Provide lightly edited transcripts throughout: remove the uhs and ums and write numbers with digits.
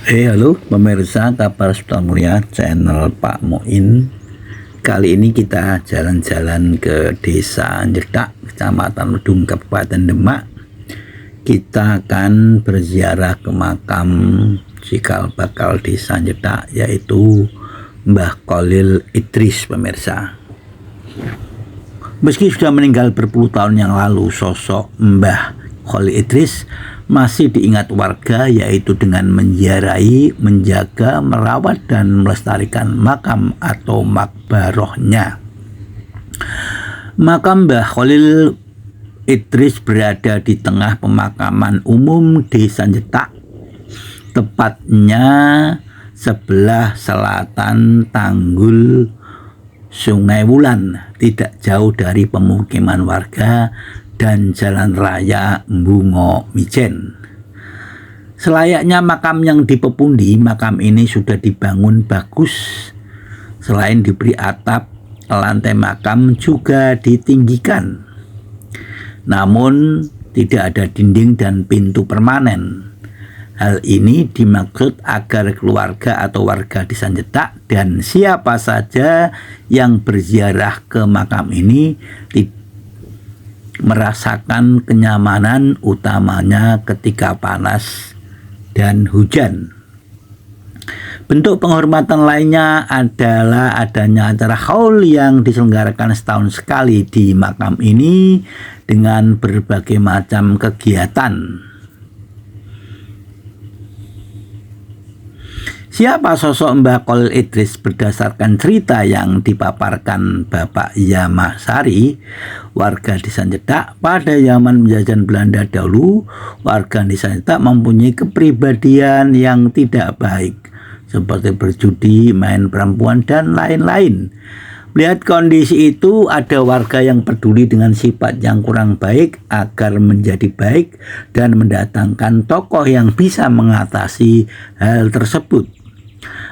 Halo pemirsa Kabar Suta Mulia channel Pak Muin. Kali ini kita jalan-jalan ke Desa Nyedak, Kecamatan Wedung, Kabupaten Demak. Kita akan berziarah ke makam cikal bakal Desa Nyedak, yaitu Mbah Kholil Idris, pemirsa. Meski sudah meninggal berpuluh tahun yang lalu, sosok Mbah Kholil Idris masih diingat warga, yaitu dengan menziarahi, menjaga, merawat, dan melestarikan makam atau makbarohnya. Makam Mbah Kholil Idris berada di tengah pemakaman umum Desa Nyedak, tepatnya sebelah selatan tanggul Sungai Wulan, tidak jauh dari pemukiman warga dan jalan raya Bungo Mijen. Selayaknya makam yang dipepundi, makam ini sudah dibangun bagus. Selain diberi atap, lantai makam juga ditinggikan. Namun tidak ada dinding dan pintu permanen. Hal ini dimaksud agar keluarga atau warga Desa Nyedak dan siapa saja yang berziarah ke makam ini merasakan kenyamanan, utamanya ketika panas dan hujan. Bentuk penghormatan lainnya adalah adanya acara haul yang diselenggarakan setahun sekali di makam ini dengan berbagai macam kegiatan. Siapa sosok Mbah Kholil Idris? Berdasarkan cerita yang dipaparkan Bapak Yamah Sari, warga Desa Nyedak, pada zaman penjajahan Belanda dahulu, warga Desa Nyedak mempunyai kepribadian yang tidak baik, seperti berjudi, main perempuan, dan lain-lain. Melihat kondisi itu, ada warga yang peduli dengan sifat yang kurang baik agar menjadi baik dan mendatangkan tokoh yang bisa mengatasi hal tersebut.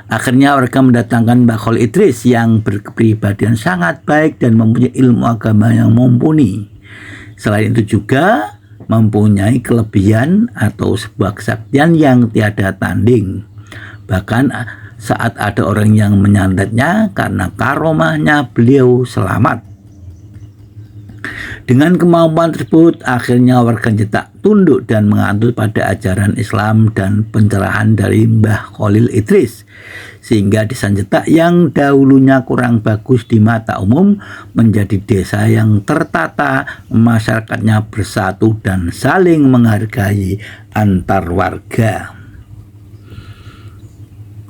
Akhirnya warga mendatangkan Mbah Kholil Idris yang berkepribadian sangat baik dan mempunyai ilmu agama yang mumpuni. Selain itu juga mempunyai kelebihan atau sebuah kesaktian yang tiada tanding. Bahkan saat ada orang yang menyantetnya, karena karomahnya beliau selamat. Dengan kemampuan tersebut, akhirnya warga Nyedak tunduk dan menganut pada ajaran Islam dan pencerahan dari Mbah Kholil Idris, sehingga Desa Nyedak yang dahulunya kurang bagus di mata umum menjadi desa yang tertata, masyarakatnya bersatu dan saling menghargai antar warga.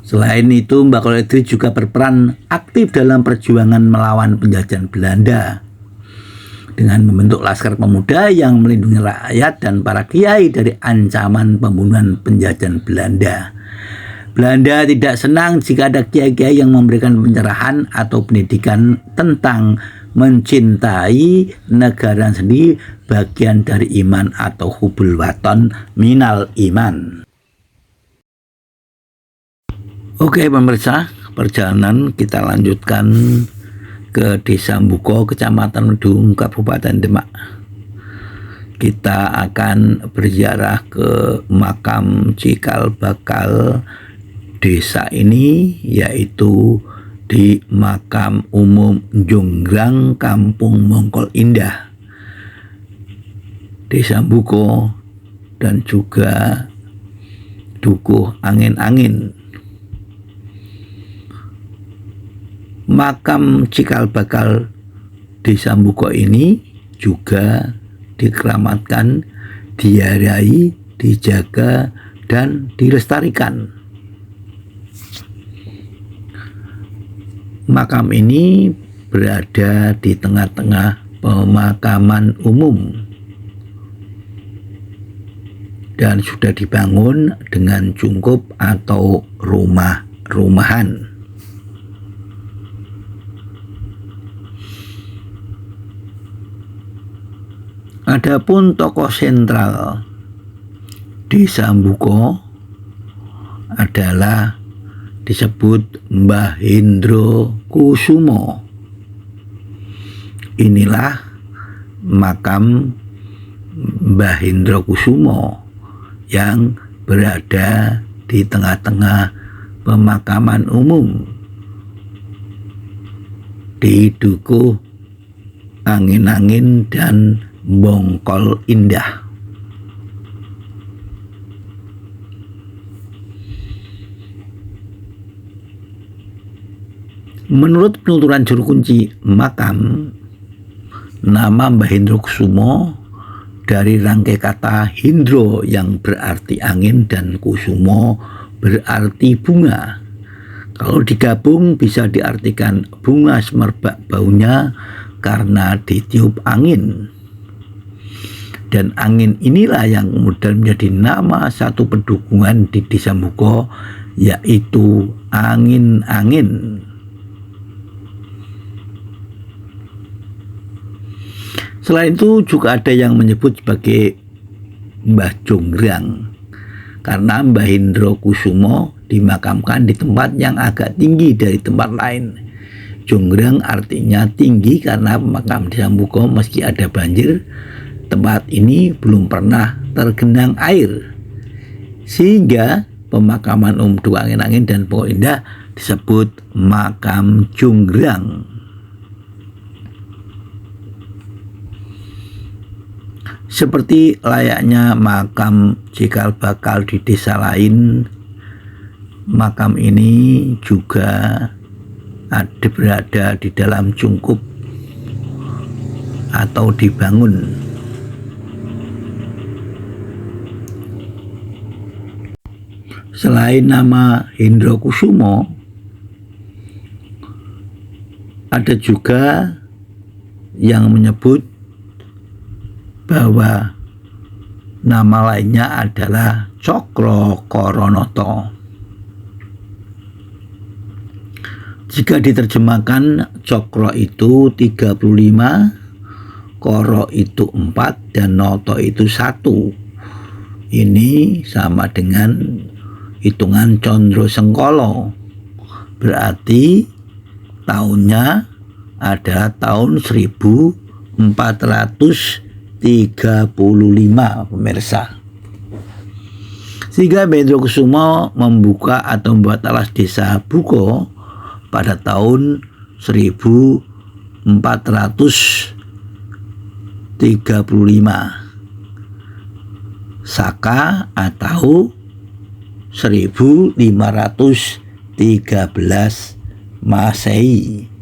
Selain itu, Mbah Kholil Idris juga berperan aktif dalam perjuangan melawan penjajahan Belanda dengan membentuk Laskar Pemuda yang melindungi rakyat dan para kiai dari ancaman pembunuhan penjajahan Belanda. Belanda tidak senang jika ada kiai-kiai yang memberikan pencerahan atau pendidikan tentang mencintai negara sendiri, bagian dari iman atau hubul waton minal iman. Oke pemirsa, perjalanan kita lanjutkan ke Desa Mbuko, Kecamatan Wedung, Kabupaten Demak. Kita akan berziarah ke makam cikal bakal desa ini, yaitu di Makam Umum Jonggrang, Kampung Mongkol Indah, Desa Mbuko, dan juga Dukuh Angin-Angin. Makam cikal bakal Desa Mbuko ini juga dikeramatkan, diarai, dijaga, dan dilestarikan. Makam ini berada di tengah-tengah pemakaman umum dan sudah dibangun dengan cungkup atau rumah-rumahan. Adapun tokoh sentral Desa Mbuko adalah disebut Mbah Hendro Kusumo. Inilah makam Mbah Hendro Kusumo yang berada di tengah-tengah pemakaman umum di Dukuh Angin-Angin dan Bongkol Indah. Menurut penuturan juru kunci makam, nama Mbah Hendro Kusumo dari rangkai kata Hindro yang berarti angin dan Kusumo berarti bunga. Kalau digabung bisa diartikan bunga semerbak baunya karena ditiup angin. Dan angin inilah yang kemudian menjadi nama satu pedukungan di Desa Buko, yaitu angin-angin. Selain itu juga ada yang menyebut sebagai Mbah Jonggrang karena Mbah Hendro Kusumo dimakamkan di tempat yang agak tinggi dari tempat lain. Jonggrang artinya tinggi karena makam di Sambuko meski ada banjir, tempat ini belum pernah tergenang air. Sehingga pemakaman Dukuh Angin-Angin dan Bongkol Indah disebut makam Jonggrang. Seperti layaknya makam cikal bakal di desa lain, makam ini juga berada di dalam cungkup atau dibangun. Selain nama Hendro Kusumo, ada juga yang menyebut bahwa nama lainnya adalah Cokro Koronoto. Jika diterjemahkan, Cokro itu 35, Koro itu 4, dan Noto itu 1. Ini sama dengan hitungan Condro Sengkolo. Berarti tahunnya adalah tahun 1435, pemirsa. Sehingga Mbah Hendro Kusumo membuka atau membuat alas Desa Buko pada tahun 1435 Saka atau 1513 Masehi.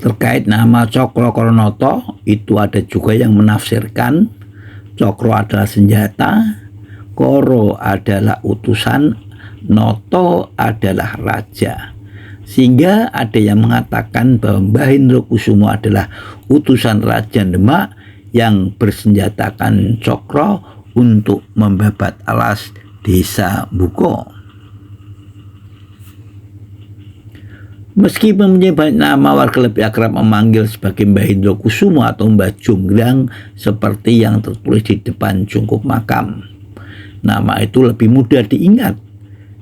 Terkait nama Cokro Koronoto, itu ada juga yang menafsirkan Cokro adalah senjata, Koro adalah utusan, Noto adalah raja. Sehingga ada yang mengatakan bahwa Mbah Hendro Kusumo adalah utusan Raja Demak yang bersenjatakan Cokro untuk membabat alas Desa Buko. Meski mempunyai banyak nama, warga lebih akrab memanggil sebagai Mbah Hendro Kusumo atau Mbah Jonggrang seperti yang tertulis di depan cungkup makam. Nama itu lebih mudah diingat,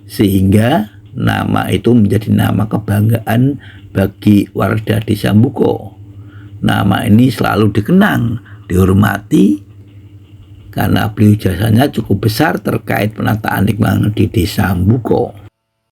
sehingga nama itu menjadi nama kebanggaan bagi warga Desa Buko. Nama ini selalu dikenang, dihormati, karena beliau jasanya cukup besar terkait penataan lingkungan di Desa Buko.